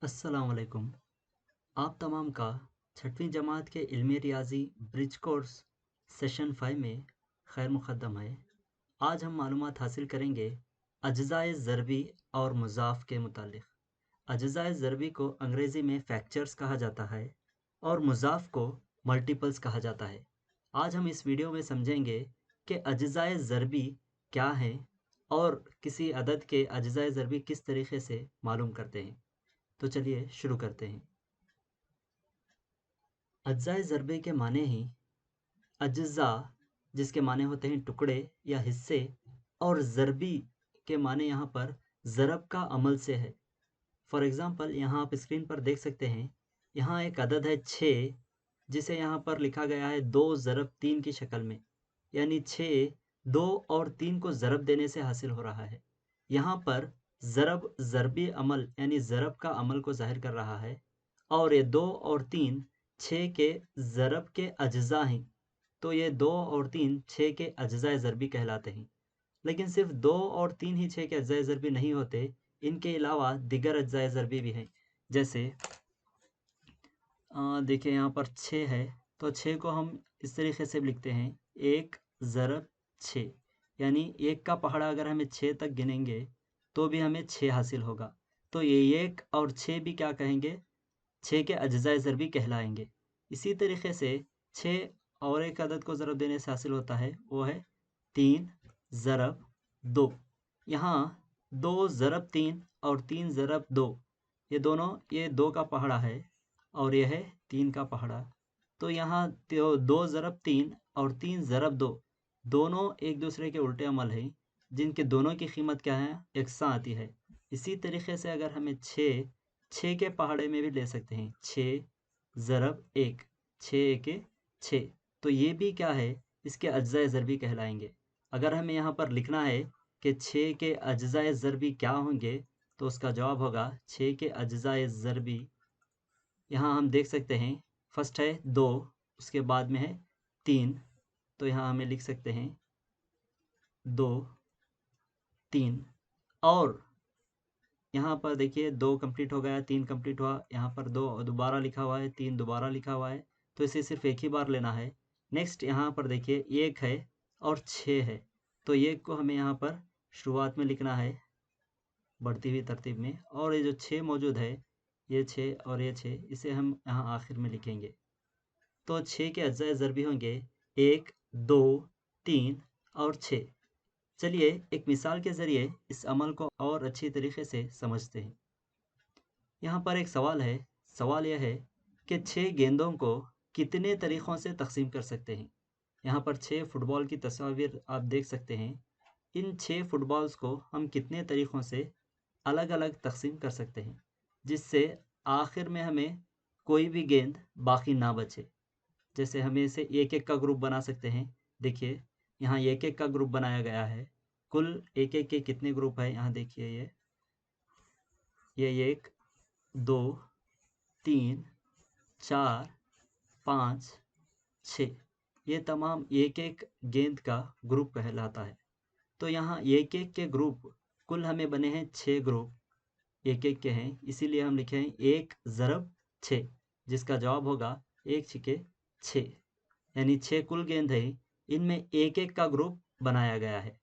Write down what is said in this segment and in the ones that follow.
अस्सलाम वालेकुम। आप तमाम का छठवीं जमात के इल्मी रियाज़ी ब्रिज कोर्स सेशन 5 में खैर मुक़द्दम है। आज हम मालूमात हासिल करेंगे अज्ज़ाए ज़रबी और मुज़ाफ़ के मुतालिक। अज्ज़ाए ज़रबी को अंग्रेज़ी में फैक्टर्स कहा जाता है और मुज़ाफ़ को मल्टीपल्स कहा जाता है। आज हम इस वीडियो में समझेंगे कि अज्ज़ाए ज़रबी क्या हैं और किसी अदद के अज्ज़ाए ज़रबी किस तरीक़े से मालूम करते हैं। तो चलिए शुरू करते हैं। अज्ज़ाए ज़रबे के माने ही अज्ज़ा, जिसके माने होते हैं टुकड़े या हिस्से, और ज़रबी के माने यहाँ पर ज़रब का अमल से है। फॉर एग्ज़ाम्पल यहाँ आप स्क्रीन पर देख सकते हैं, यहाँ एक अदद है 6, जिसे यहाँ पर लिखा गया है 2 ज़रब 3 की शक्ल में, यानी 6 2 और 3 को ज़रब देने से हासिल हो रहा है। यहाँ पर ज़रब ज़रबी अमल यानी ज़रब का अमल को ज़ाहिर कर रहा है और ये 2 और 3 6 के ज़रब के अज्ज़ा हैं। तो ये 2 और 3 6 के अज्ज़ाए ज़रबी कहलाते हैं। लेकिन सिर्फ 2 और 3 ही 6 के अज्ज़ाए ज़रबी नहीं होते, इनके अलावा दीगर अज्ज़ाए ज़रबी भी हैं। जैसे देखिए यहाँ पर 6 है, तो 6 को हम इस तरीके से लिखते हैं 1 ज़रब 6, यानी 1 का पहाड़ा अगर हमें 6 तक गिनेंगे तो भी हमें 6 हासिल होगा। तो ये 1 और 6 भी क्या कहेंगे, 6 के अज्ज़ाए ज़रबी कहलाएंगे। इसी तरीके से 6 और एक अदद को ज़रब देने से हासिल होता है, वो है 3 ज़रब 2। यहाँ 2 ज़रब 3 और 3 ज़रब 2, ये दोनों, ये 2 का पहाड़ा है और यह है 3 का पहाड़ा। तो यहाँ 2 ज़रब 3 और 3 ज़रब 2 दोनों एक दूसरे के उल्टे अमल हैं, जिनके दोनों की कीमत क्या है, यकसां आती है। इसी तरीके से अगर हमें 6 के पहाड़े में भी ले सकते हैं, 6 ज़रब 1, 6 एके 6, तो ये भी क्या है, इसके अज्ज़ाए ज़रबी कहलाएंगे। अगर हमें यहाँ पर लिखना है कि 6 के अज्ज़ाए ज़रबी क्या होंगे, तो उसका जवाब होगा 6 के अज्ज़ाए ज़रबी, यहाँ हम देख सकते हैं, फर्स्ट है 2, उसके बाद में है 3, तो यहाँ हमें लिख सकते हैं 2 3, और यहाँ पर देखिए 2 कंप्लीट हो गया, 3 कंप्लीट हुआ, यहाँ पर 2 दोबारा लिखा हुआ है, 3 दोबारा लिखा हुआ है, तो इसे सिर्फ एक ही बार लेना है। नेक्स्ट यहाँ पर देखिए 1 है और 6 है, तो 1 को हमें यहाँ पर शुरुआत में लिखना है बढ़ती हुई तरतीब में, और ये जो 6 मौजूद है, ये 6 और ये 6, इसे हम यहाँ आखिर में लिखेंगे। तो 6 के अज्ज़ाए ज़रबी होंगे 1 2 3 और 6। चलिए एक मिसाल के ज़रिए इस अमल को और अच्छी तरीके से समझते हैं। यहाँ पर एक सवाल है, सवाल यह है कि 6 गेंदों को कितने तरीक़ों से तक़सीम कर सकते हैं। यहाँ पर 6 फुटबॉल की तस्वीर आप देख सकते हैं। इन 6 फुटबॉल्स को हम कितने तरीक़ों से अलग-अलग तक़सीम कर सकते हैं, जिससे आखिर में हमें कोई भी गेंद बाकी ना बचे। जैसे हम इसे एक-एक का ग्रुप बना सकते हैं। देखिए, यहाँ एक-एक का ग्रुप बनाया गया है। कुल एक-एक के कितने ग्रुप हैं, यहाँ देखिए ये 1 2 3 4 5 6, ये तमाम एक-एक गेंद का ग्रुप कहलाता है। तो यहाँ एक-एक के ग्रुप कुल हमें बने हैं 6 ग्रुप एक-एक के हैं, इसीलिए हम लिखे हैं 1 ज़रब 6, जिसका जवाब होगा 1 छिके 6, यानी 6 कुल गेंद है, इनमें एक-एक का ग्रुप बनाया गया है।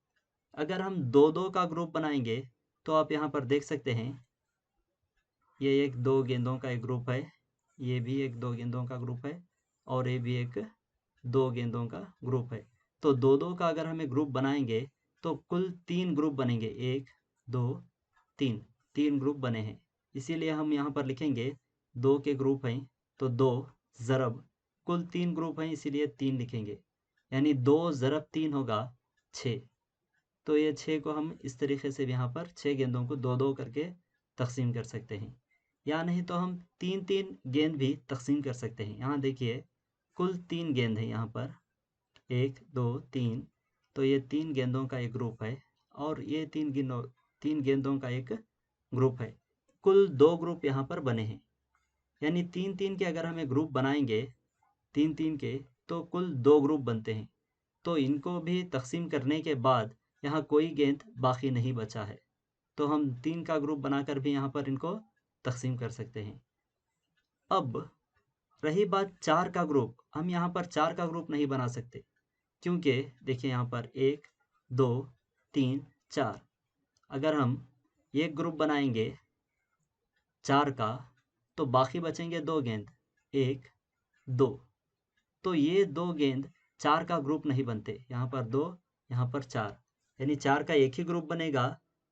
अगर हम 2-2 का ग्रुप बनाएंगे, तो आप यहाँ पर देख सकते हैं, ये एक 2 गेंदों का एक ग्रुप है, ये भी एक 2 गेंदों का ग्रुप है, और ये भी एक 2 गेंदों का ग्रुप है। तो 2-2 का अगर हमें ग्रुप बनाएंगे, तो कुल 3 ग्रुप बनेंगे, 1 2 3, 3 ग्रुप बने हैं। इसीलिए हम यहाँ पर लिखेंगे 2 के ग्रुप हैं, तो 2 ज़रब कुल 3 ग्रुप हैं, इसीलिए 3 लिखेंगे, यानी 2 ज़रब 3 होगा 6। तो ये 6 को हम इस तरीके से यहाँ पर 6 गेंदों को 2-2 करके तक़सीम कर सकते हैं, या नहीं तो हम 3-3 गेंद भी तक़सीम कर सकते हैं। यहाँ देखिए कुल 3 गेंद हैं यहाँ पर, 1 2 3, तो ये 3 गेंदों का एक ग्रुप है, और ये 3 गेंदों का एक ग्रुप है। कुल 2 ग्रुप यहाँ पर बने हैं, यानी 3-3 के अगर हमें ग्रुप बनाएंगे 3-3 के, तो कुल 2 ग्रुप बनते हैं। तो इनको भी तक़सीम करने के बाद यहाँ कोई गेंद बाकी नहीं बचा है, तो हम 3 का ग्रुप बनाकर भी यहाँ पर इनको तकसीम कर सकते हैं। अब रही बात 4 का ग्रुप, हम यहाँ पर 4 का ग्रुप नहीं बना सकते, क्योंकि देखिए यहाँ पर 1 2 3 4, अगर हम एक ग्रुप बनाएंगे 4 का तो बाकी बचेंगे 2 गेंद, 1 2, तो ये 2 गेंद 4 का ग्रुप नहीं बनते। यहाँ पर 2, यहाँ पर 4, यानी 4 का एक ही ग्रुप बनेगा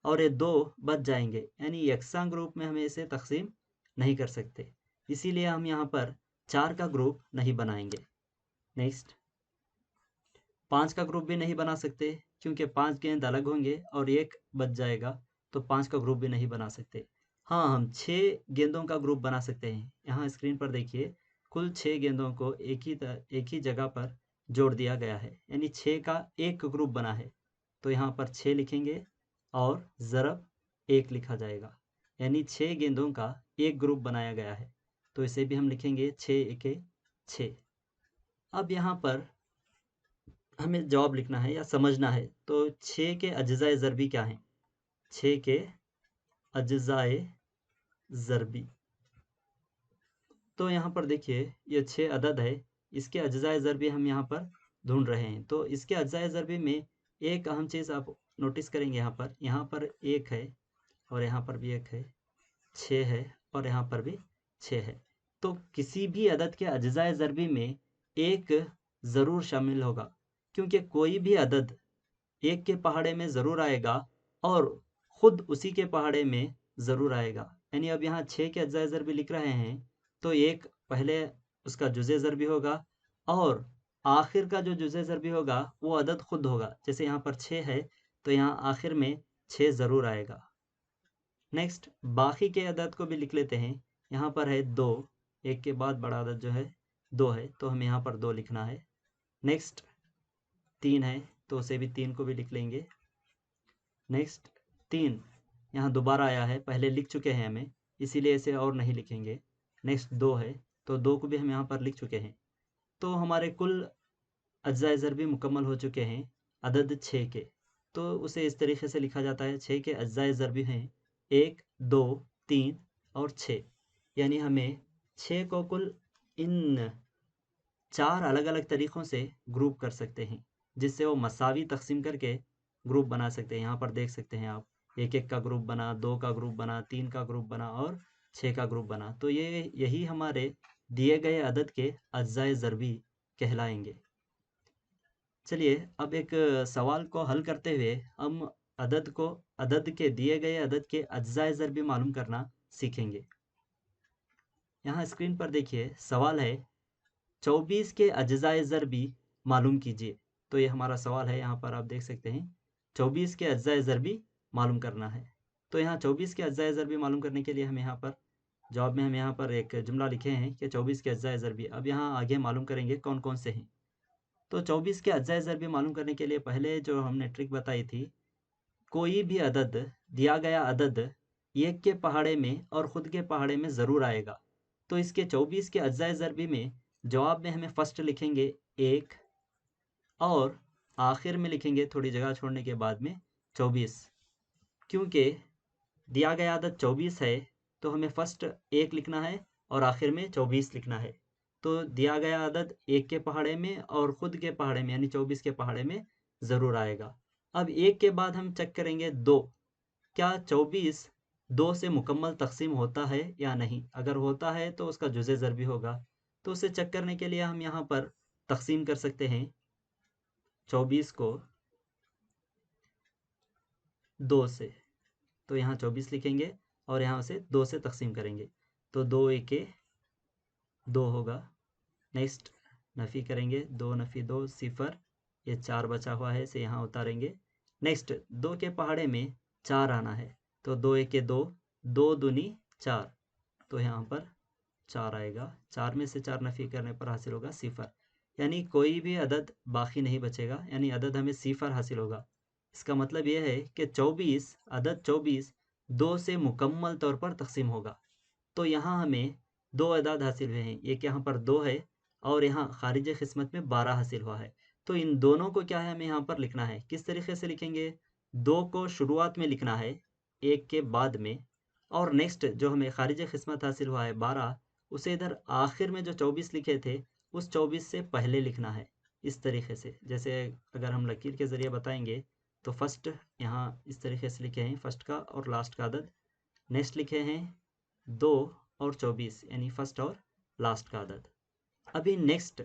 और ये 2 बच जाएंगे, यानी यकसा ग्रुप में हमें इसे तकसीम नहीं कर सकते, इसीलिए हम यहाँ पर 4 का ग्रुप नहीं बनाएंगे। नेक्स्ट, 5 का ग्रुप भी नहीं बना सकते, क्योंकि 5 गेंद अलग होंगे और एक बच जाएगा, तो 5 का ग्रुप भी नहीं बना सकते। हाँ, हम 6 गेंदों का ग्रुप बना सकते हैं। यहाँ स्क्रीन पर देखिए, कुल 6 गेंदों को एक ही जगह पर जोड़ दिया गया है, यानी 6 का एक ग्रुप बना है, तो यहाँ पर 6 लिखेंगे और ज़रब 1 लिखा जाएगा, यानी 6 गेंदों का एक ग्रुप बनाया गया है, तो इसे भी हम लिखेंगे 6 एके 6। अब यहाँ पर हमें जवाब लिखना है या समझना है, तो 6 के अज्जाए ज़रबी क्या हैं? 6 के अज्जाए ज़रबी, तो यहाँ पर देखिए ये 6 अदद है, इसके अज्जाए ज़रबी हम यहाँ पर ढूंढ रहे हैं। तो इसके अज्जाए ज़रबी में एक अहम चीज़ आप नोटिस करेंगे, यहाँ पर 1 है और यहाँ पर भी 1 है, 6 है और यहाँ पर भी 6 है। तो किसी भी अदद के अज्जाए ज़रबी में एक ज़रूर शामिल होगा, क्योंकि कोई भी अदद एक के पहाड़े में ज़रूर आएगा और ख़ुद उसी के पहाड़े में ज़रूर आएगा। यानी अब यहाँ 6 के अज्जाए ज़रबी लिख रहे हैं, तो एक पहले उसका जुज़े ज़रबी होगा और आखिर का जो जुज़े ज़रबी होगा वो अदद ख़ुद होगा। जैसे यहाँ पर 6 है, तो यहाँ आखिर में 6 ज़रूर आएगा। नेक्स्ट, बाकी के अदद को भी लिख लेते हैं। यहाँ पर है 2, एक के बाद बड़ा अदद जो है 2 है, तो हमें यहाँ पर 2 लिखना है। नेक्स्ट, 3 है, तो उसे भी 3 को भी लिख लेंगे। नेक्स्ट, 3 यहाँ दोबारा आया है, पहले लिख चुके हैं हमें, इसीलिए इसे और नहीं लिखेंगे। नेक्स्ट 2 है, तो 2 को भी हम यहाँ पर लिख चुके हैं। तो हमारे कुल अज्जाए ज़रबी मुकम्मल हो चुके हैं अदद 6 के। तो उसे इस तरीके से लिखा जाता है, 6 के अज्जाए ज़रबी हैं 1 2 3 और 6, यानी हमें 6 को कुल इन 4 अलग अलग तरीक़ों से ग्रुप कर सकते हैं, जिससे वो मसावी तकसीम करके ग्रुप बना सकते हैं। यहाँ पर देख सकते हैं आप, 1-1 का ग्रुप बना, 2 का ग्रुप बना, 3 का ग्रुप बना और 6 का ग्रुप बना। तो यही हमारे दिए गए अदद के अज्जाए ज़रबी कहलाएंगे। चलिए अब एक सवाल को हल करते हुए हम अदद के दिए गए अदद के अज्जाए ज़रबी मालूम करना सीखेंगे। यहाँ स्क्रीन पर देखिए, सवाल है 24 के अज्जाए ज़रबी मालूम कीजिए। तो ये हमारा सवाल है, यहाँ पर आप देख सकते हैं 24 के अज्जाए ज़रबी मालूम करना है। तो यहाँ 24 के अज्जाए ज़रबी मालूम करने के लिए हम यहाँ पर जवाब में हम यहाँ पर एक जुमला लिखे हैं कि 24 के अज्जाए ज़रबी। अब यहाँ आगे मालूम करेंगे कौन कौन से हैं। तो 24 के अज्जाए ज़रबी मालूम करने के लिए पहले जो हमने ट्रिक बताई थी, कोई भी अदद, दिया गया अदद एक के पहाड़े में और ख़ुद के पहाड़े में ज़रूर आएगा। तो इसके 24 के अज्जाए ज़रबी में जवाब में हमें फर्स्ट लिखेंगे 1 और आखिर में लिखेंगे थोड़ी जगह छोड़ने के बाद में 24, क्योंकि दिया गया अदद 24 है, तो हमें फर्स्ट 1 लिखना है और आखिर में 24 लिखना है। तो दिया गया अदद 1 के पहाड़े में और ख़ुद के पहाड़े में यानी 24 के पहाड़े में ज़रूर आएगा। अब 1 के बाद हम चेक करेंगे 2, क्या 24 2 से मुकम्मल तकसीम होता है या नहीं। अगर होता है तो उसका जुज़े ज़रबी होगा। तो उसे चेक करने के लिए हम यहाँ पर तकसीम कर सकते हैं 24 को 2 से। तो यहाँ 24 लिखेंगे और यहाँ से 2 से तकसीम करेंगे, तो 2 एके 2 होगा। नेक्स्ट, नफ़ी करेंगे, 2 नफ़ी 2 0, ये 4 बचा हुआ है, इसे यहाँ उतारेंगे। नेक्स्ट, 2 के पहाड़े में 4 आना है, तो 2 एके 2, 2 दूनी 4, तो यहाँ पर 4 आएगा। 4 में से 4 नफ़ी करने पर हासिल होगा 0, यानी कोई भी अदद बाकी नहीं बचेगा, यानी अदद हमें 0 हासिल होगा। इसका मतलब यह है कि 24 अदद 24 2 से मुकम्मल तौर पर तकसीम होगा। तो यहाँ हमें 2 अदद हासिल हुए हैं, एक यहाँ पर 2 है और यहाँ खारिज किस्मत में 12 हासिल हुआ है। तो इन दोनों को क्या है हमें यहाँ पर लिखना है। किस तरीके से लिखेंगे, 2 को शुरुआत में लिखना है 1 के बाद में और नेक्स्ट जो हमें खारिज किस्मत हासिल हुआ है 12, उसे इधर आखिर में जो 24 लिखे थे उस 24 से पहले लिखना है इस तरीके से। जैसे अगर हम लकीर के ज़रिए बताएंगे तो फर्स्ट यहाँ इस तरीके से लिखे हैं, फर्स्ट का और लास्ट का अदद। नेक्स्ट लिखे हैं 2 और 24 यानी फर्स्ट और लास्ट का अदद। अभी नेक्स्ट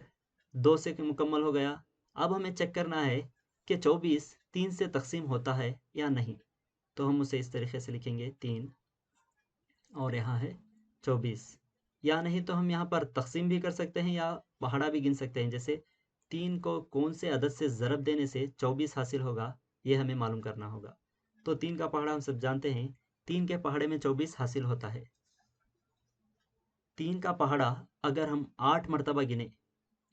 2 से मुकम्मल हो गया। अब हमें चेक करना है कि 24 3 से तकसीम होता है या नहीं। तो हम उसे इस तरीके से लिखेंगे 3 और यहाँ है 24, या नहीं तो हम यहाँ पर तकसीम भी कर सकते हैं या पहाड़ा भी गिन सकते हैं। जैसे 3 को कौन से अदद से ज़रब देने से 24 हासिल होगा, ये हमें मालूम करना होगा। तो 3 का पहाड़ा हम सब जानते हैं, 3 के पहाड़े में 24 हासिल होता है। 3 का पहाड़ा अगर हम 8 मरतबा गिने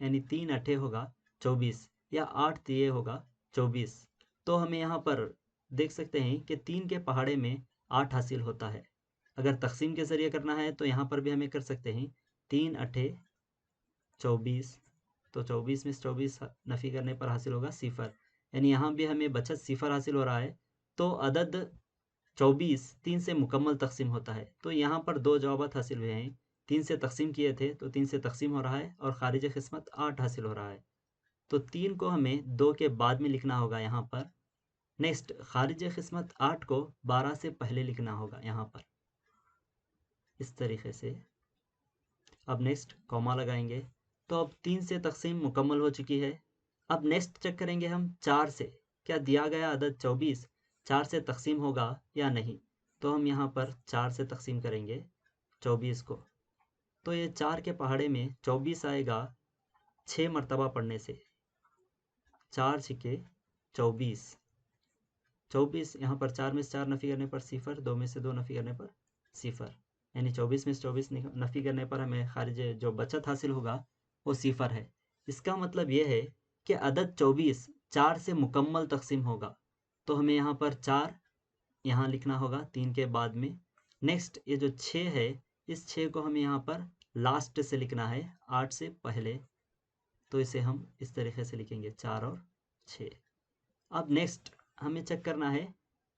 यानी 3 अट्ठे होगा 24 या 8 तिये होगा 24, तो हमें यहाँ पर देख सकते हैं कि 3 के पहाड़े में 8 हासिल होता है। अगर तकसीम के ज़रिए करना है तो यहाँ पर भी हमें कर सकते हैं 3 अट्ठे 24, तो 24 में 24 नफ़ी करने पर हासिल होगा 0, यानी यहाँ भी हमें बचत 0 हासिल हो रहा है। तो अदद 24 3 से मुकम्मल तकसीम होता है। तो यहाँ पर 2 जवाबात हासिल हुए हैं, 3 से तकसीम किए थे तो 3 से तकसीम हो रहा है और खारिज किस्मत 8 हासिल हो रहा है। तो 3 को हमें 2 के बाद में लिखना होगा यहाँ पर। नेक्स्ट खारिज किस्मत 8 को 12 से पहले लिखना होगा यहाँ पर इस तरीके से। अब नेक्स्ट कॉमा लगाएंगे। तो अब 3 से तकसीम मुकम्मल हो चुकी है। अब नेक्स्ट चेक करेंगे हम 4 से, क्या दिया गया अदद 24 4 से तकसीम होगा या नहीं। तो हम यहाँ पर 4 से तकसीम करेंगे 24 को, तो ये 4 के पहाड़े में 24 आएगा 6 मरतबा पढ़ने से। 4 छिके 24, 24 यहाँ पर 4 में से 4 नफ़ी करने पर 0, 2 में से 2 नफ़ी करने पर 0, यानी 24 में से 24 नफ़ी करने पर हमें खारिज जो बचत हासिल होगा वो 0 है। इसका मतलब ये है कि अदद 24 4 से मुकम्मल तकसीम होगा। तो हमें यहाँ पर 4 यहाँ लिखना होगा 3 के बाद में। नेक्स्ट ये जो 6 है, इस 6 को हमें यहाँ पर लास्ट से लिखना है 8 से पहले, तो इसे हम इस तरीके से लिखेंगे 4 और 6। अब नेक्स्ट हमें चेक करना है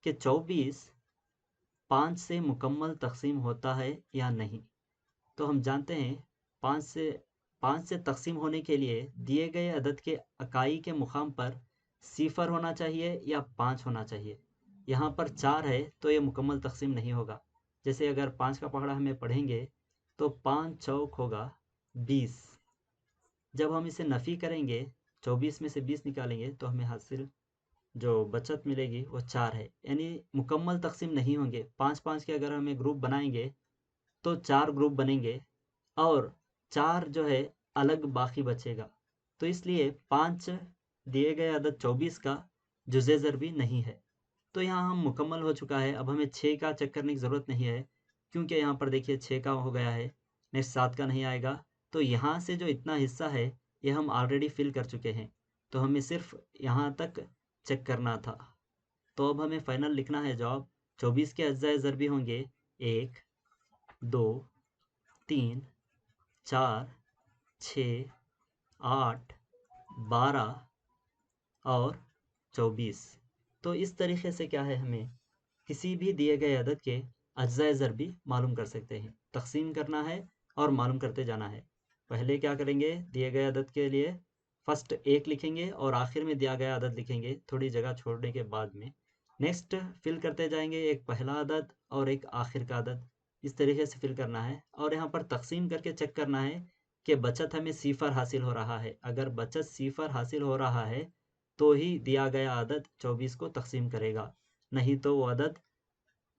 कि 24 5 से मुकम्मल तकसीम होता है या नहीं। तो हम जानते हैं 5 से तकसीम होने के लिए दिए गए अदद के इकाई के मुकाम पर 0 होना चाहिए या 5 होना चाहिए। यहाँ पर 4 है तो ये मुकम्मल तकसीम नहीं होगा। जैसे अगर 5 का पहाड़ा हमें पढ़ेंगे तो 5 चौक होगा 20। जब हम इसे नफ़ी करेंगे 24 में से 20 निकालेंगे तो हमें हासिल जो बचत मिलेगी वो 4 है, यानी मुकम्मल तकसीम नहीं होंगे। 5-5 के अगर हमें ग्रुप बनाएंगे तो 4 ग्रुप बनेंगे और 4 जो है अलग बाकी बचेगा। तो इसलिए 5 दिए गए अदद 24 का जुज़े ज़रबी नहीं है। तो यहाँ हम मुकम्मल हो चुका है। अब हमें 6 का चेक करने की ज़रूरत नहीं है, क्योंकि यहाँ पर देखिए 6 का हो गया है। नेक्स्ट 7 का नहीं आएगा। तो यहाँ से जो इतना हिस्सा है ये हम ऑलरेडी फिल कर चुके हैं, तो हमें सिर्फ यहाँ तक चेक करना था। तो अब हमें फाइनल लिखना है जवाब। 24 के अज्जाए ज़रबी होंगे 1, 2, 3, 4, 6, 8, 12 और 24। तो इस तरीके से क्या है, हमें किसी भी दिए गए अदद के अज्जाए ज़रबी मालूम कर सकते हैं। तकसीम करना है और मालूम करते जाना है। पहले क्या करेंगे, दिए गए अदद के लिए फर्स्ट 1 लिखेंगे और आखिर में दिया गया अदद लिखेंगे थोड़ी जगह छोड़ने के बाद में। नेक्स्ट फिल करते जाएंगे, एक पहला अदद और एक आखिर का अदद, इस तरीके से फिल करना है। और यहाँ पर तकसीम करके चेक करना है कि बचत हमें 0 हासिल हो रहा है। अगर बचत 0 हासिल हो रहा है तो ही दिया गया अदद 24 को तकसीम करेगा, नहीं तो वो अदद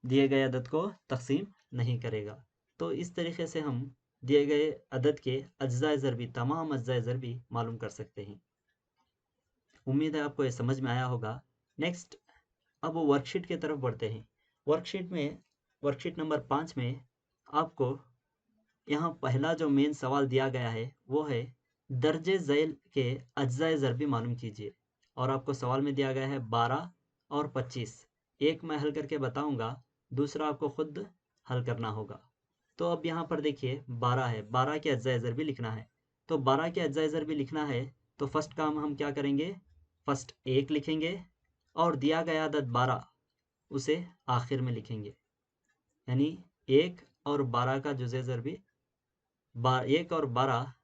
दिए गए अदद को तकसीम नहीं करेगा। तो इस तरीके से हम दिए गए अदद के अज्जाए ज़रबी, तमाम अज्जाए ज़रबी मालूम कर सकते हैं। उम्मीद है आपको ये समझ में आया होगा। नेक्स्ट अब वो वर्कशीट की तरफ बढ़ते हैं। वर्कशीट नंबर 5 में आपको यहाँ पहला जो मेन सवाल दिया गया है वो है दर्जे ज़ैल के अज्जाए ज़रबी मालूम कीजिए। और आपको सवाल में दिया गया है 12 और 25। एक मैं हल करके बताऊंगा, दूसरा आपको खुद हल करना होगा। तो अब यहाँ पर देखिए 12 है, 12 के अज्जाए ज़रबी लिखना है। तो 12 के अज्जाए ज़रबी लिखना है तो फर्स्ट काम हम क्या करेंगे, फर्स्ट 1 लिखेंगे और दिया गया अदद 12 उसे आखिर में लिखेंगे। यानी 1 और 12 का जुज़े ज़रबी 1 और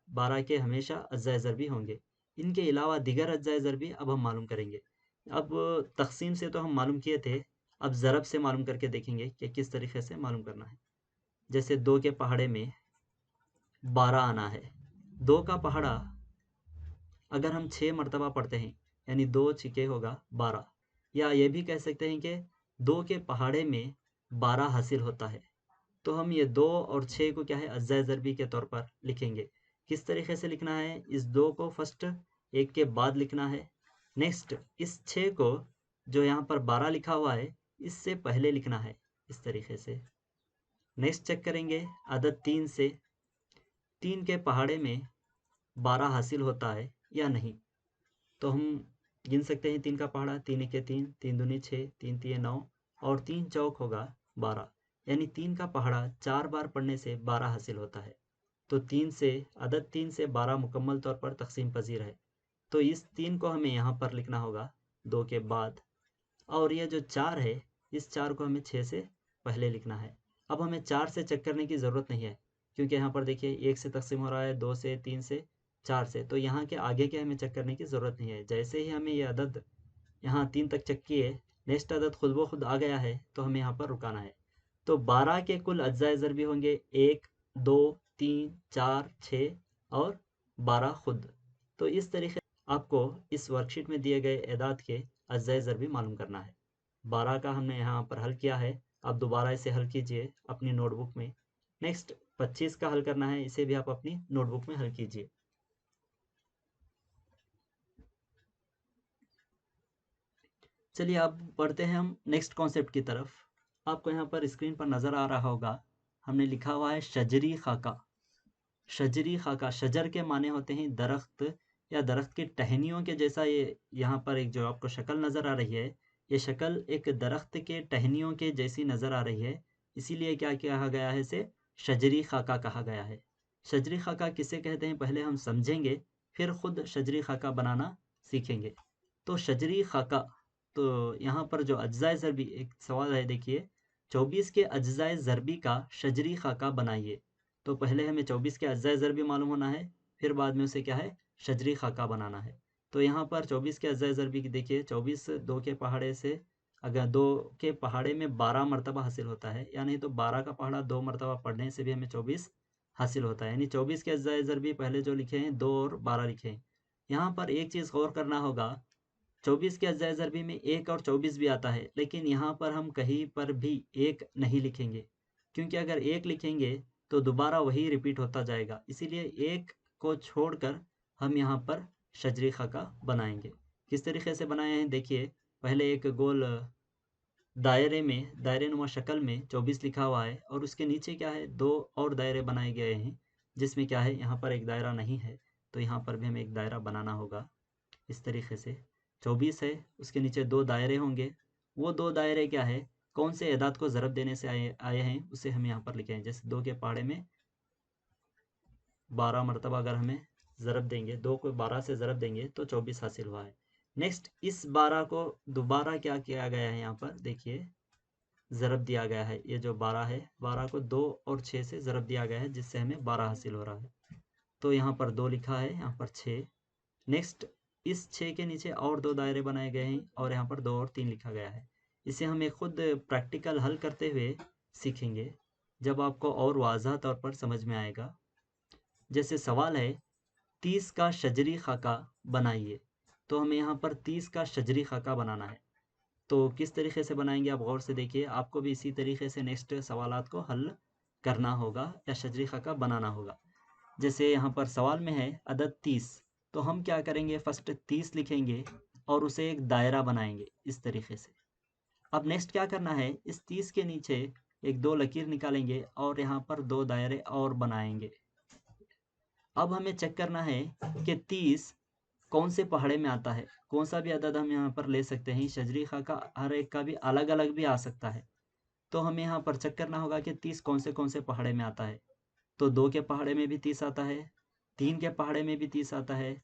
12 के हमेशा अज्ज़ाए ज़रबी होंगे। इनके अलावा दीगर अज्ज़ाए ज़रबी अब हम मालूम करेंगे। अब तक़सीम से तो हम मालूम किए थे, अब ज़रब से मालूम करके देखेंगे कि किस तरीक़े से मालूम करना है। जैसे 2 के पहाड़े में 12 आना है। 2 का पहाड़ा अगर हम 6 मरतबा पढ़ते हैं, यानी 2 छिके होगा 12, या ये भी कह सकते हैं कि 2 के पहाड़े में 12 हासिल होता है। तो हम ये 2 और 6 को क्या है, अज्ज़ाए ज़रबी के तौर पर लिखेंगे। किस तरीके से लिखना है, इस 2 को फर्स्ट 1 के बाद लिखना है। नेक्स्ट इस 6 को जो यहाँ पर 12 लिखा हुआ है, इससे पहले लिखना है, इस तरीके से। नेक्स्ट चेक करेंगे अदद 3 से, 3 के पहाड़े में 12 हासिल होता है या नहीं। तो हम गिन सकते हैं 3 का पहाड़ा, 3 एके 3, 3 दूनी 6, 3 तिये 9 और 3 चौक होगा 12, यानी 3 का पहाड़ा 4 बार पढ़ने से 12 हासिल होता है। तो 3 से अदद 3 से 12 मुकम्मल तौर पर तक़सीम पजीर है। तो इस 3 को हमें यहाँ पर लिखना होगा 2 के बाद, और ये जो 4 है, इस 4 को हमें 6 से पहले लिखना है। अब हमें 4 से चेक करने की ज़रूरत नहीं है, क्योंकि यहाँ पर देखिए 1 से तक़सीम हो रहा है, 2 से, 3 से, 4 से, तो यहाँ के आगे के हमें चेक करने की ज़रूरत नहीं है। जैसे ही हमें ये अदद यहाँ 3 तक चेक किए, नेक्स्ट अदद खुद ब खुद आ गया है, तो हमें यहाँ पर रुकाना है। तो 12 के कुल अज्ज़ाए ज़रबी होंगे 1, 2, 3, 4, 6 और 12 खुद। तो इस तरीके आपको इस वर्कशीट में दिए गए एदाद के अज्ज़ाए ज़रबी मालूम करना है। 12 का हमने यहाँ पर हल किया है, आप दोबारा इसे हल कीजिए अपनी नोटबुक में। नेक्स्ट 25 का हल करना है, इसे भी आप अपनी नोटबुक में हल कीजिए। चलिए अब बढ़ते हैं हम नेक्स्ट कॉन्सेप्ट की तरफ। आपको यहाँ पर स्क्रीन पर नज़र आ रहा होगा, हमने लिखा हुआ है शजरी खाका। शजरी खाका, शजर के माने होते हैं दरख्त या दरख्त की टहनियों के जैसा। ये यहाँ पर एक जो आपको शक्ल नज़र आ रही है, ये शक्ल एक दरख्त के टहनियों के जैसी नज़र आ रही है, इसीलिए क्या कहा गया है, इसे शजरी खाका कहा गया है। शजरी खाका किसे कहते हैं पहले हम समझेंगे, फिर खुद शजरी खाका बनाना सीखेंगे। तो शजरी खाका, तो यहाँ पर जो अज्ज़ाए ज़रबी, एक सवाल है देखिए, 24 के अज्ज़ाए ज़रबी का शजरी खाका बनाइए। तो पहले हमें 24 के अज्ज़ाए ज़रबी मालूम होना है, फिर बाद में उसे क्या है, शजरी खाका बनाना है। तो यहाँ पर 24 के अज्ज़ाए ज़रबी की देखिए, 24 2 के पहाड़े से, अगर 2 के पहाड़े में 12 मरतबा हासिल होता है, या नहीं तो 12 का पहाड़ा 2 मरतबा पढ़ने से भी हमें 24 हासिल होता है। यानी 24 के अज्ज़ाए ज़रबी पहले जो लिखे हैं 2 और 12 लिखे हैं। यहाँ पर एक चीज़ गौर करना होगा, 24 के अज्ज़ाए ज़रबी में 1 और 24 भी आता है, लेकिन यहाँ पर हम कहीं पर भी 1 नहीं लिखेंगे, क्योंकि अगर 1 लिखेंगे तो दोबारा वही रिपीट होता जाएगा। इसीलिए 1 को छोड़कर हम यहाँ पर शजरी खाका बनाएंगे। किस तरीके से बनाए हैं देखिए, पहले एक गोल दायरे में, दायरे नुमा शक्ल में 24 लिखा हुआ है, और उसके नीचे क्या है, 2 और दायरे बनाए गए हैं, जिसमें क्या है, यहाँ पर एक दायरा नहीं है, तो यहाँ पर भी हमें एक दायरा बनाना होगा। इस तरीके से 24 है, उसके नीचे 2 दायरे होंगे, वो 2 दायरे क्या है, कौन से एदाद को ज़रब देने से आए हैं, उसे हम यहाँ पर लिखें। जैसे 2 के पहाड़े में 12 मरतबा अगर हमें ज़रब देंगे, 2 को 12 से ज़रब देंगे तो 24 हासिल हुआ है। नेक्स्ट इस 12 को दोबारा क्या किया गया है, यहाँ पर देखिए ज़रब दिया गया है। ये जो 12 है, 12 को 2 और 6 से ज़रब दिया गया है, जिससे हमें 12 हासिल हो रहा है। तो यहाँ पर 2 लिखा है, यहाँ पर 6। नेक्स्ट इस 6 के नीचे और 2 दायरे बनाए गए हैं, और यहाँ पर 2 और 3 लिखा गया है। इसे हमें खुद प्रैक्टिकल हल करते हुए सीखेंगे, जब आपको और वाज़ह तौर पर समझ में आएगा। जैसे सवाल है 30 का शजरी खाका बनाइए, तो हमें यहाँ पर 30 का शजरी खाका बनाना है। तो किस तरीके से बनाएंगे आप गौर से देखिए, आपको भी इसी तरीके से नेक्स्ट सवालात को हल करना होगा या शजरी खाका बनाना होगा। जैसे यहाँ पर सवाल में है अदद 30, तो हम क्या करेंगे, फर्स्ट 30 लिखेंगे और उसे एक दायरा बनाएंगे इस तरीके से। अब नेक्स्ट क्या करना है, इस 30 के नीचे एक 2 लकीर निकालेंगे और यहाँ पर 2 दायरे और बनाएंगे। अब हमें चेक करना है कि 30 कौन से पहाड़े में आता है। कौन सा भी अदद हम यहाँ पर ले सकते हैं, शजरी खाका हर एक का भी अलग अलग भी आ सकता है। तो हमें यहाँ पर चेक करना होगा कि 30 कौन से पहाड़े में आता है। तो 2 के पहाड़े में भी 30 आता है, 3 के पहाड़े में भी 30 आता है,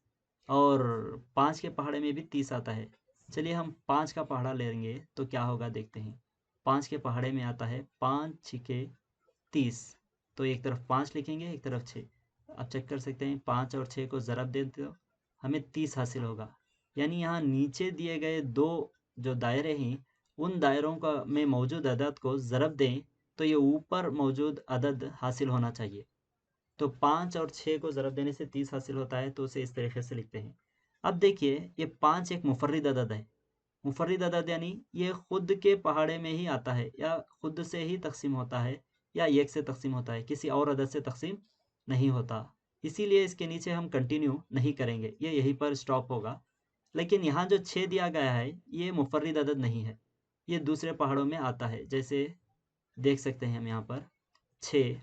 और 5 के पहाड़े में भी 30 आता है। चलिए हम 5 का पहाड़ा लेंगे तो क्या होगा देखते हैं। 5 के पहाड़े में आता है 5 छिके 30, तो एक तरफ 5 लिखेंगे, एक तरफ 6। आप चेक कर सकते हैं 5 और 6 को ज़रब दे दो, हमें 30 हासिल होगा। यानी यहाँ नीचे दिए गए दो जो दायरे हैं उन दायरों का में मौजूद अदद को ज़रब दें तो ये ऊपर मौजूद अदद हासिल होना चाहिए। तो 5 और 6 को ज़रब देने से 30 हासिल होता है, तो उसे इस तरीके से लिखते हैं। अब देखिए ये 5 एक मुफर्रिद अदद है। मुफर्रिद अदद यानी ये खुद के पहाड़े में ही आता है या खुद से ही तकसीम होता है या एक से तकसीम होता है, किसी और अदद से तकसीम नहीं होता। इसीलिए इसके नीचे हम कंटिन्यू नहीं करेंगे, ये यहीं पर स्टॉप होगा। लेकिन यहाँ जो 6 दिया गया है ये मुफर्रिद अदद नहीं है, ये दूसरे पहाड़ों में आता है। जैसे देख सकते हैं हम यहाँ पर 6,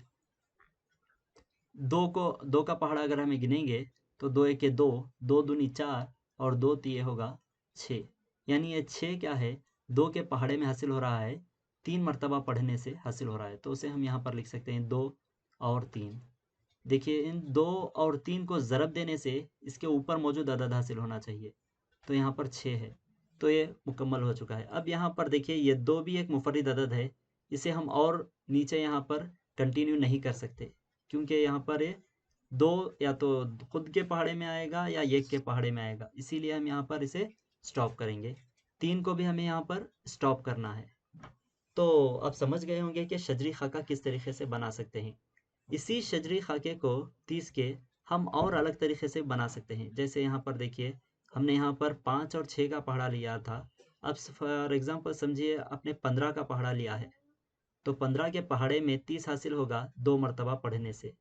दो का पहाड़ा अगर हमें गिनेंगे तो 2 एक 2, 2 दूनी 4 और 2 तिये होगा 6। यानी ये 6 क्या है, 2 के पहाड़े में हासिल हो रहा है, 3 मरतबा पढ़ने से हासिल हो रहा है। तो उसे हम यहाँ पर लिख सकते हैं 2 और 3। देखिए इन 2 और 3 को ज़रब देने से इसके ऊपर मौजूद अदद हासिल होना चाहिए, तो यहाँ पर 6 है, तो ये मुकम्मल हो चुका है। अब यहाँ पर देखिए ये 2 भी एक मुफर्रिद अदद है, इसे हम और नीचे यहाँ पर कंटिन्यू नहीं कर सकते, क्योंकि यहाँ पर ये 2 या तो खुद के पहाड़े में आएगा या एक के पहाड़े में आएगा, इसीलिए हम यहाँ पर इसे स्टॉप करेंगे। 3 को भी हमें यहाँ पर स्टॉप करना है। तो आप समझ गए होंगे कि शजरी खाका किस तरीके से बना सकते हैं। इसी शजरी खाके को 30 के हम और अलग तरीके से बना सकते हैं। जैसे यहाँ पर देखिए हमने यहाँ पर 5 और 6 का पहाड़ा लिया था। अब फॉर एग्जांपल समझिए आपने 15 का पहाड़ा लिया है, तो 15 के पहाड़े में 30 हासिल होगा 2 मरतबा पढ़ने से।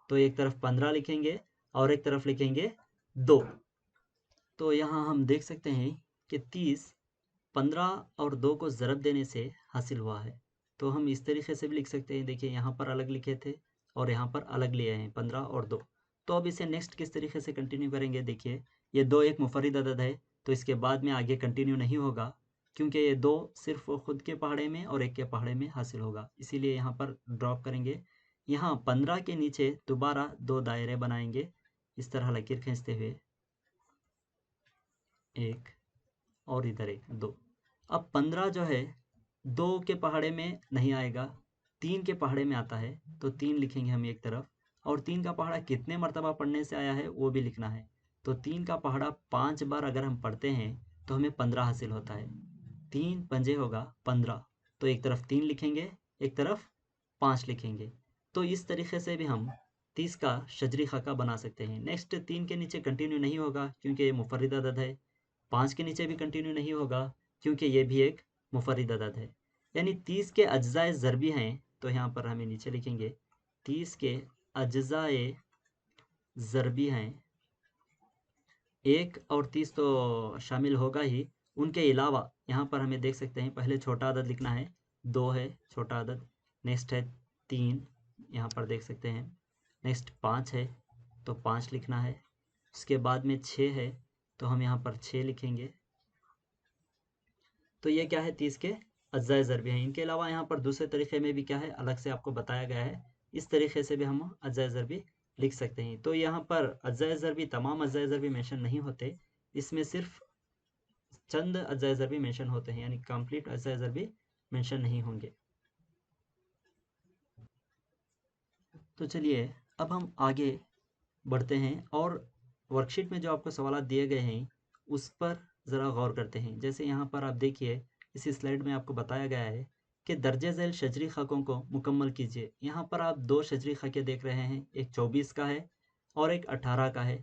तो एक तरफ 15 लिखेंगे और एक तरफ लिखेंगे 2। तो यहाँ हम देख सकते हैं कि 30 15 और 2 को ज़रब देने से हासिल हुआ है। तो हम इस तरीके से भी लिख सकते हैं। देखिए यहाँ पर अलग लिखे थे और यहाँ पर अलग लिए हैं 15 और 2। तो अब इसे नेक्स्ट किस तरीके से कंटिन्यू करेंगे। देखिए ये 2 एक मुफर्रिद अदद है, तो इसके बाद में आगे कंटिन्यू नहीं होगा, क्योंकि ये 2 सिर्फ खुद के पहाड़े में और एक के पहाड़े में हासिल होगा, इसीलिए यहाँ पर ड्रॉप करेंगे। यहाँ 15 के नीचे दोबारा 2 दायरे बनाएंगे, इस तरह लकीर खींचते हुए, एक और इधर एक 2। अब 15 जो है 2 के पहाड़े में नहीं आएगा, 3 के पहाड़े में आता है, तो 3 लिखेंगे हम एक तरफ, और 3 का पहाड़ा कितने मरतबा पढ़ने से आया है वो भी लिखना है। तो 3 का पहाड़ा 5 बार अगर हम पढ़ते हैं तो हमें 15 हासिल होता है। 3 पंजे होगा 15, तो एक तरफ 3 लिखेंगे, एक तरफ 5 लिखेंगे। तो इस तरीके से भी हम 30 का शजरी खाका बना सकते हैं। नेक्स्ट 3 के नीचे कंटिन्यू नहीं होगा क्योंकि ये मुफर्रिद अदद है। 5 के नीचे भी कंटिन्यू नहीं होगा क्योंकि ये भी एक मुफर्रिद अदद है। यानी 30 के अज्जाए ज़रबी हैं, तो यहाँ पर हमें नीचे लिखेंगे 30 के अज्जाए ज़रबी हैं। 1 और 30 तो शामिल होगा ही, उनके अलावा यहाँ पर हमें देख सकते हैं पहले छोटा अदद लिखना है, 2 है छोटा अदद, नेक्स्ट है 3, यहाँ पर देख सकते हैं, नेक्स्ट 5 है तो 5 लिखना है, उसके बाद में 6 है तो हम यहाँ पर 6 लिखेंगे। तो ये क्या है 30 के अज्जाए ज़रबी हैं। इनके अलावा यहाँ पर दूसरे तरीके में भी क्या है अलग से आपको बताया गया है, इस तरीके से भी हम अज्जाए ज़रबी लिख सकते हैं। तो यहाँ पर अज्जाए ज़रबी तमाम अज्जाए ज़रबी मेंशन नहीं होते, इसमें सिर्फ चंद अज्जाए ज़रबी मेंशन होते हैं, यानी कंप्लीट अज्जाए ज़रबी मेंशन नहीं होंगे। तो चलिए अब हम आगे बढ़ते हैं और वर्कशीट में जो आपको सवाल दिए गए हैं उस पर ज़रा गौर करते हैं। जैसे यहाँ पर आप देखिए इस स्लाइड में आपको बताया गया है कि दर्जे झैल शजरी खाकों को मुकम्मल कीजिए। यहाँ पर आप 2 शजरी खाके देख रहे हैं, एक 24 का है और एक 18 का है।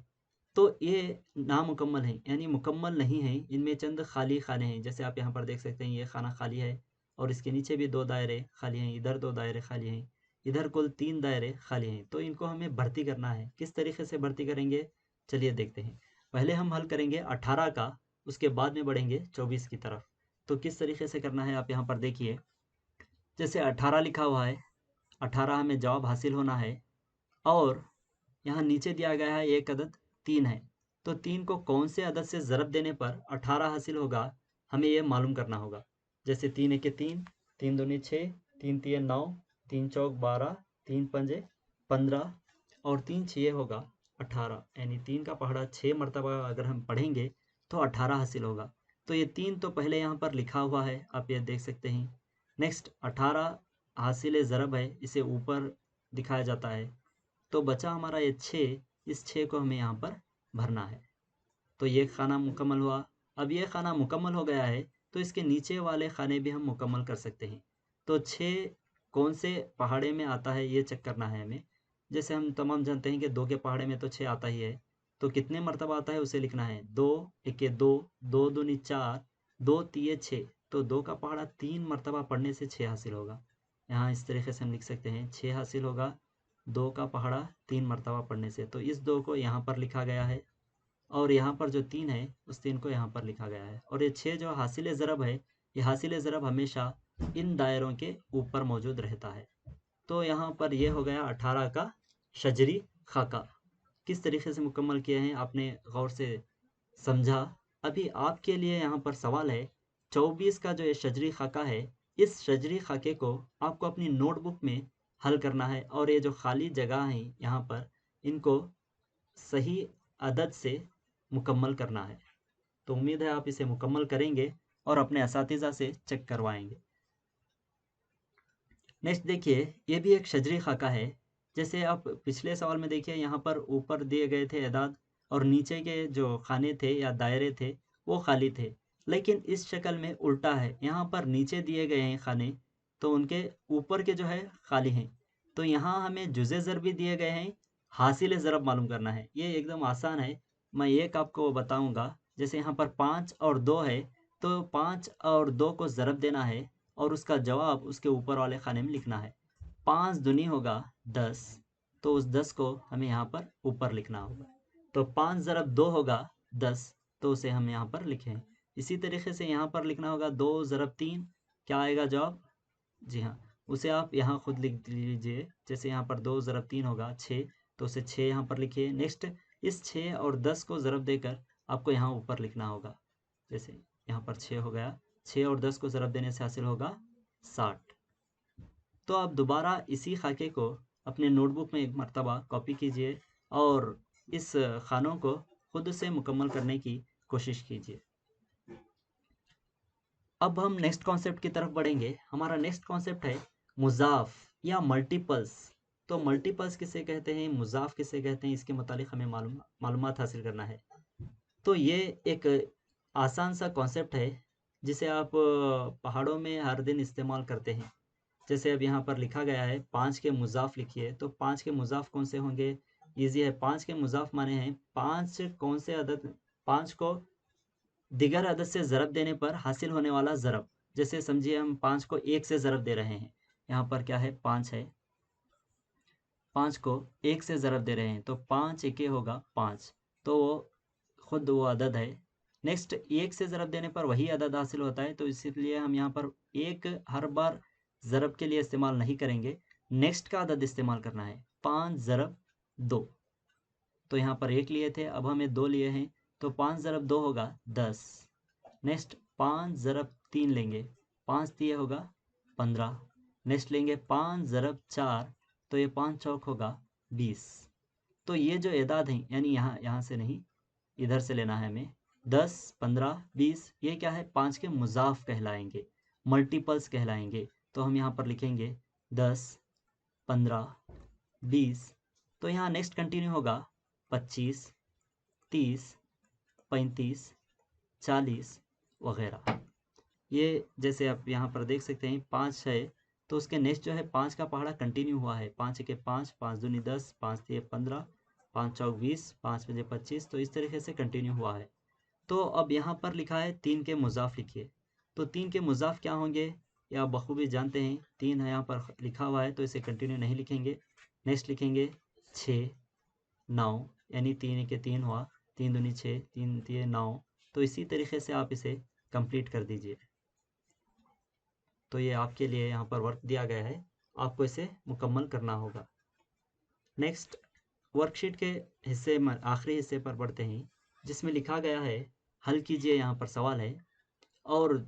तो ये नामुकम्मल हैं, यानी मुकम्मल नहीं हैं, इनमें चंद खाली खाने हैं। जैसे आप यहाँ पर देख सकते हैं ये खाना खाली है और इसके नीचे भी 2 दायरे खाली हैं, इधर 2 दायरे खाली हैं, इधर कुल 3 दायरे खाली हैं। तो इनको हमें भर्ती करना है। किस तरीके से भर्ती करेंगे चलिए देखते हैं। पहले हम हल करेंगे 18 का, उसके बाद में बढ़ेंगे 24 की तरफ। तो किस तरीके से करना है आप यहाँ पर देखिए। जैसे 18 लिखा हुआ है, 18 हमें जवाब हासिल होना है और यहाँ नीचे दिया गया है एक अदद 3 है, तो 3 को कौन से अदद से ज़रब देने पर 18 हासिल होगा हमें ये मालूम करना होगा। जैसे 3 एके 3, 3 दूनी 6, 3 तिये 9, 3 चौक 12, 3 पंजे 15 और 3 छिये होगा 18। यानी 3 का पहाड़ा 6 मरतबा अगर हम पढ़ेंगे तो 18 हासिल होगा। तो ये 3 तो पहले यहाँ पर लिखा हुआ है, आप ये देख सकते हैं। नेक्स्ट 18 हासिल ज़रब है, इसे ऊपर दिखाया जाता है। तो बचा हमारा ये 6, इस 6 को हमें यहाँ पर भरना है। तो ये खाना मुकम्मल हुआ। अब ये खाना मुकम्मल हो गया है तो इसके नीचे वाले खाने भी हम मुकम्मल कर सकते हैं। तो 6 कौन से पहाड़े में आता है ये चेक करना है हमें। जैसे हम तमाम जानते हैं कि 2 के पहाड़े में तो 6 आता ही है, तो कितने मरतबा आता है उसे लिखना है। 2 एके 2, 2 दूनी 4, 2 तिये 6। तो 2 का पहाड़ा 3 मरतबा पढ़ने से 6 हासिल होगा। यहाँ इस तरीके से हम लिख सकते हैं 6 हासिल होगा 2 का पहाड़ा 3 मरतबा पढ़ने से। तो इस 2 को यहाँ पर लिखा गया है और यहाँ पर जो 3 है उस 3 को यहाँ पर लिखा गया है। और ये 6 जो हासिल ज़रब है, ये हासिल ज़रब हमेशा इन दायरों के ऊपर मौजूद रहता है। तो यहाँ पर ये हो गया 18 का शजरी खाका। किस तरीके से मुकम्मल किए हैं आपने गौर से समझा। अभी आपके लिए यहाँ पर सवाल है, 24 का जो ये शजरी खाका है, इस शजरी खाके को आपको अपनी नोटबुक में हल करना है और ये जो खाली जगह है यहाँ पर, इनको सही अदद से मुकम्मल करना है। तो उम्मीद है आप इसे मुकम्मल करेंगे और अपने असातिज़ा से चेक करवाएंगे। नेक्स्ट देखिए, ये भी एक शजरी खाका है। जैसे आप पिछले सवाल में देखिए, यहाँ पर ऊपर दिए गए थे एदाद और नीचे के जो खाने थे या दायरे थे वो खाली थे, लेकिन इस शक्ल में उल्टा है। यहाँ पर नीचे दिए गए हैं खाने, तो उनके ऊपर के जो है खाली हैं। तो यहाँ हमें जुज़े ज़रबी दिए गए हैं, हासिल ज़रब मालूम करना है। ये एकदम आसान है, मैं एक आपको बताऊँगा। जैसे यहाँ पर 5 और 2 है, तो 5 और 2 को ज़रब देना है और उसका जवाब उसके ऊपर वाले खाने में लिखना है। 5 दूनी होगा 10, तो उस 10 को हमें यहाँ पर ऊपर लिखना होगा। तो 5 ज़रब 2 होगा 10, तो उसे हम यहाँ पर लिखें। इसी तरीके से यहाँ पर लिखना होगा 2 ज़रब 3, क्या आएगा जवाब? जी हाँ, उसे आप यहाँ खुद लिख लीजिए। जैसे यहाँ पर 2 ज़रब 3 होगा 6, तो उसे 6 यहाँ पर लिखिए। नेक्स्ट इस 6 और 10 को ज़रब देकर आपको यहाँ ऊपर लिखना होगा। जैसे यहाँ पर 6 हो गया, 6 और 10 को ज़रब देने से हासिल होगा 60। तो आप दोबारा इसी खाके को अपने नोटबुक में एक मरतबा कॉपी कीजिए और इस खानों को खुद से मुकम्मल करने की कोशिश कीजिए। अब हम नेक्स्ट कॉन्सेप्ट की तरफ बढ़ेंगे। हमारा नेक्स्ट कॉन्सेप्ट है मुज़ाफ या मल्टीपल्स। तो मल्टीपल्स किसे कहते हैं, मुज़ाफ किसे कहते हैं, इसके मुतालिक हमें मालूमात हासिल करना है। तो ये एक आसान सा कॉन्सेप्ट है जिसे आप पहाड़ों में हर दिन इस्तेमाल करते हैं। जैसे अब यहाँ पर लिखा गया है 5 के मुज़ाफ लिखिए, तो 5 के मुज़ाफ कौन से होंगे? ईजी है। 5 के मुज़ाफ माने हैं 5 कौन से अदद, 5 को दिगर अदद से ज़रब देने पर हासिल होने वाला ज़रब। जैसे समझिए हम 5 को 1 से ज़रब दे रहे हैं। यहाँ पर क्या है, 5 है, 5 को 1 से ज़रब दे रहे हैं, तो 5 एके होगा 5, तो वो खुद वो अदद है। नेक्स्ट 1 से ज़रब देने पर वही अदद हासिल होता है, तो इसीलिए हम यहाँ पर 1 हर बार ज़रब के लिए इस्तेमाल नहीं करेंगे, नेक्स्ट का अदद इस्तेमाल करना है। 5 ज़रब 2, तो यहाँ पर 1 लिए थे, अब हमें 2 लिए हैं, तो 5 ज़रब 2 होगा 10। नेक्स्ट 5 ज़रब 3 लेंगे, 5 तिये होगा 15। नेक्स्ट लेंगे 5 ज़रब 4, तो ये 5 चौक होगा 20। तो ये जो एदाद हैं, यानी यहाँ से नहीं, इधर से लेना है हमें। 10, 15, 20, ये क्या है, 5 के मुज़ाफ कहलाएंगे, मल्टीपल्स कहलाएंगे। तो हम यहाँ पर लिखेंगे 10, 15, 20। तो यहाँ नेक्स्ट कंटिन्यू होगा 25, 30, 35, 40 वगैरह। ये जैसे आप यहाँ पर देख सकते हैं 5 है, तो उसके नेक्स्ट जो है 5 का पहाड़ा कंटिन्यू हुआ है। 5 के 5, 5 दूनी 10, 5 तिये 15, 5 चौक 20, 5 पंजे 25, तो इस तरीके से कंटिन्यू हुआ है। तो अब यहाँ पर लिखा है 3 के मुज़ाफ लिखिए। तो 3 के मुज़ाफ क्या होंगे, या आप बखूबी जानते हैं। 3 है यहाँ पर लिखा हुआ है, तो इसे कंटिन्यू नहीं लिखेंगे। नेक्स्ट लिखेंगे 6, 9, यानी 3 के 3 हुआ, 3 दूनी 6, 3 तिये 9। तो इसी तरीके से आप इसे कंप्लीट कर दीजिए। तो ये आपके लिए यहाँ पर वर्क दिया गया है, आपको इसे मुकम्मल करना होगा। नेक्स्ट वर्कशीट के हिस्से में आखिरी हिस्से पर बढ़ते हैं, जिसमें लिखा गया है हल कीजिए। यहाँ पर सवाल है और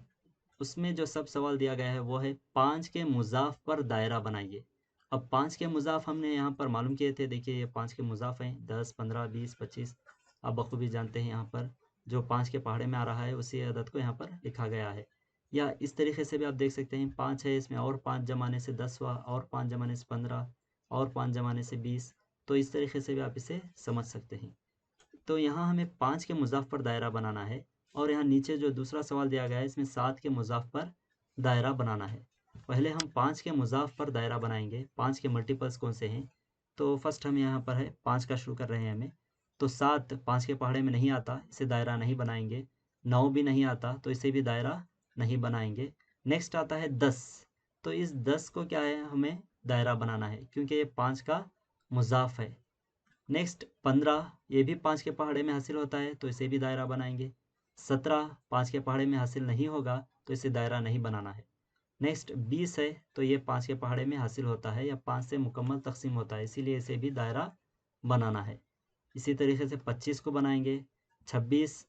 उसमें जो सब सवाल दिया गया है वो है 5 के मुज़ाफ पर दायरा बनाइए। अब 5 के मुज़ाफ हमने यहाँ पर मालूम किए थे। देखिए ये 5 के मुज़ाफ हैं 10, 15, 20, 25। आप बखूबी जानते हैं यहाँ पर जो 5 के पहाड़े में आ रहा है उसी अदद को यहाँ पर लिखा गया है। या इस तरीके से भी आप देख सकते हैं 5 है, इसमें और 5 जमाने से 10 हुआ, और 5 जमाने से 15, और 5 जमाने से 20। तो इस तरीके से भी आप इसे समझ सकते हैं। तो यहाँ हमें 5 के मुज़ाफ़ पर दायरा बनाना है, और यहाँ नीचे जो दूसरा सवाल दिया गया है इसमें 7 के मुज़ाफ़ पर दायरा बनाना है। पहले हम 5 के मुज़ाफ़ पर दायरा बनाएंगे। 5 के मल्टीपल्स कौन से हैं? तो फर्स्ट हम यहाँ पर है 5 का शुरू कर रहे हैं हमें। तो 7 5 के पहाड़े में नहीं आता, इसे दायरा नहीं बनाएंगे। 9 भी नहीं आता, तो इसे भी दायरा नहीं बनाएंगे। नेक्स्ट आता है 10। तो इस 10 को क्या है, हमें दायरा बनाना है क्योंकि ये 5 का मुज़ाफ़ है। नेक्स्ट 15, ये भी 5 के पहाड़े में हासिल होता है, तो इसे भी दायरा बनाएंगे। 17 5 के पहाड़े में हासिल नहीं होगा, तो इसे दायरा नहीं बनाना है। नेक्स्ट 20 है, तो ये 5 के पहाड़े में हासिल होता है या 5 से मुकम्मल तकसीम होता है, इसीलिए इसे भी दायरा बनाना है। इसी तरीके से 25 को बनाएंगे, 26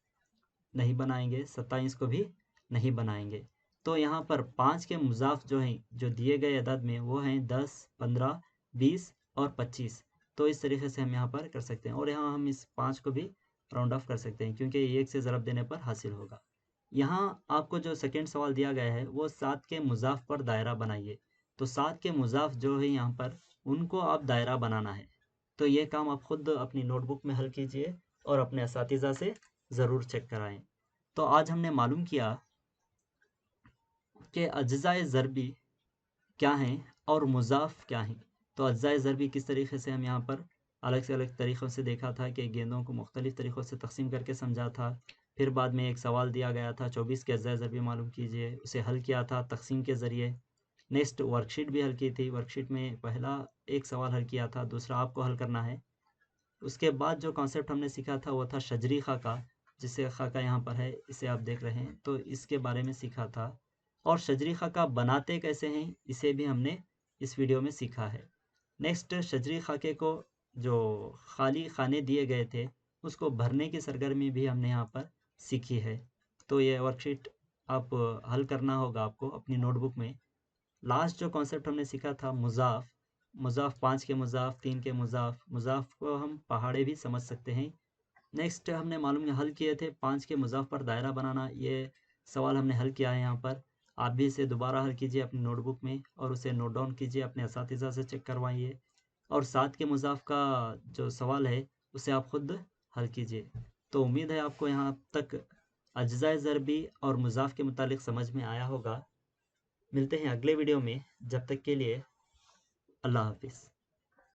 नहीं बनाएंगे, 27 को भी नहीं बनाएंगे। तो यहाँ पर 5 के मुज़ाफ़ जो हैं, जो दिए गए अदद में, वो हैं 10, 15, 20 और 25। तो इस तरीके से हम यहाँ पर कर सकते हैं, और यहाँ हम इस 5 को भी राउंड ऑफ कर सकते हैं क्योंकि 1 से ज़रब देने पर हासिल होगा। यहाँ आपको जो सेकंड सवाल दिया गया है वो 7 के मुज़ाफ़ पर दायरा बनाइए। तो 7 के मुज़ाफ़ जो है यहाँ पर, उनको आप दायरा बनाना है। तो ये काम आप खुद अपनी नोटबुक में हल कीजिए और अपने असातिज़ा से ज़रूर चेक कराएं। तो आज हमने मालूम किया कि अज्ज़ाए ज़रबी क्या हैं और मुज़ाफ़ क्या हैं। तो अज्ज़ाए ज़रबी किस तरीके से हम यहाँ पर अलग से अलग तरीक़ों से देखा था कि गेंदों को मुख्तलिफ़ तरीक़ों से तक़सीम करके समझा था। फिर बाद में एक सवाल दिया गया था 24 के अज्ज़ाए ज़रबी मालूम कीजिए, उसे हल किया था तक़सीम के ज़रिए। नेक्स्ट वर्कशीट भी हल की थी, वर्कशीट में पहला एक सवाल हल किया था, दूसरा आपको हल करना है। उसके बाद जो कॉन्सेप्ट हमने सीखा था वो था शजरी खाका, जिसे खाका यहाँ पर है, इसे आप देख रहे हैं, तो इसके बारे में सीखा था। और शजरी खाका बनाते कैसे हैं, इसे भी हमने इस वीडियो में सीखा है। नेक्स्ट शजरी खाके को जो खाली खाने दिए गए थे उसको भरने की सरगर्मी भी हमने यहाँ पर सीखी है। तो ये वर्कशीट आप हल करना होगा आपको अपनी नोटबुक में। लास्ट जो कॉन्सेप्ट हमने सीखा था मुज़ाफ़, मुज़ाफ़ 5 के मुज़ाफ़, 3 के मुज़ाफ़, मुज़ाफ़ को हम पहाड़े भी समझ सकते हैं। नेक्स्ट हमने मालूम हल किए थे 5 के मुज़ाफ़ पर दायरा बनाना, ये सवाल हमने हल किया है यहाँ पर। आप भी इसे दोबारा हल कीजिए अपनी नोटबुक में और उसे नोट डाउन कीजिए, अपने असातिज़ा से चेक करवाइए। और 7 के मुज़ाफ़ का जो सवाल है उसे आप खुद हल कीजिए। तो उम्मीद है आपको यहाँ तक अज्ज़ाए ज़रबी और मुज़ाफ़ के मुतालिक समझ में आया होगा। मिलते हैं अगले वीडियो में, जब तक के लिए अल्लाह हाफ़िज़।